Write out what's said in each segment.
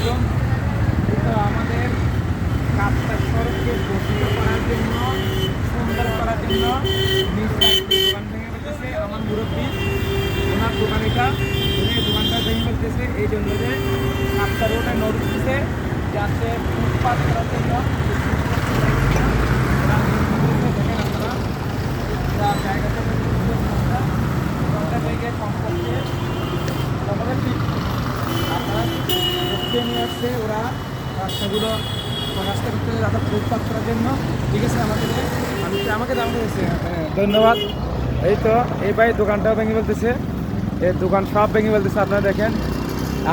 আলাইকুম। তো আমাদের কাপ্তাই সড়ককে বর্ধিত করার জন্য, সুন্দর করার জন্য নিজ দায়িত্বে দোকান ভেঙে ফেলতেছে আমার মুরব্বী। ওনার দোকান এটা, উনি দোকানটা ভেঙে ফেলতেছে এই জন্য যে কাপ্তাই রোডে নোটিশ দিচ্ছে যাতে ফুটপাত করার জন্য দেখেন আপনারা জায়গাটা দোকানটা ভেঙে কমপক্ষে আমাদের ঠিক আপনারা দেখতে নিয়ে আসছে ওরা রাস্তাগুলো রাস্তা করতে রাস্তা ফুটপাত করার জন্য। ঠিক আছে, আমাকে দাম করেছে, ধন্যবাদ। এই তো এই ভাই দোকানটাও ভেঙে ফেলতেছে, এই দোকান সব ভেঙে ফেলতেছে। আপনারা দেখেন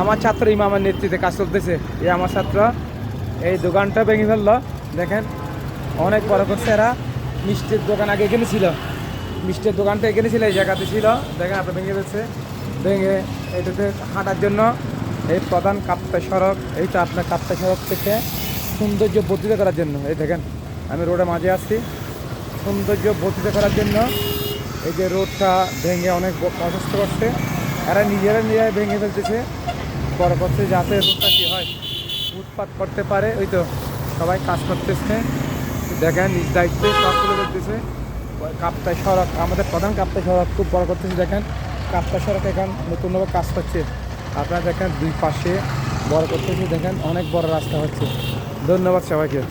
আমার ছাত্র ইমামের নেতৃত্বে কাজ চলতেছে, এই আমার ছাত্র এই দোকানটা ভেঙে ফেললো। দেখেন অনেক বড় করছে এরা। মিষ্টির দোকান আগে এখানে ছিল, মিষ্টির দোকানটা এখানে ছিল, এই জায়গাতে ছিল। দেখেন আপনার ভেঙে ফেলছে, ভেঙে এটাতে হাঁটার জন্য এই প্রধান কাপ্তাই সড়ক, এই তো আপনার কাপ্তাই সড়ক থেকে সৌন্দর্য বর্ধিত করার জন্য এই দেখেন আমি রোডের মাঝে আসছি। সৌন্দর্য বর্ধিত করার জন্য এই যে রোডটা ভেঙে অনেক অসুস্থ করছে, এরা নিজেরাই ভেঙে ফেলতেছে, বড় করছে যাতে রোডটা কী হয় উৎপাত করতে পারে। ওই তো সবাই কাজ করতেছে, দেখেন নিজ দায়িত্বে সব তুলে করতেছে। কাপ্তাই সড়ক আমাদের প্রধান কাপ্তাই সড়ক খুব বড় করতেছে। দেখেন কাপ্তাই সড়ক এখন নতুনভাবে কাজ করছে, আপনারা দেখেন দুই পাশে বড় করতেছে, দেখেন অনেক বড় রাস্তা হচ্ছে। ধন্যবাদ সবাইকে।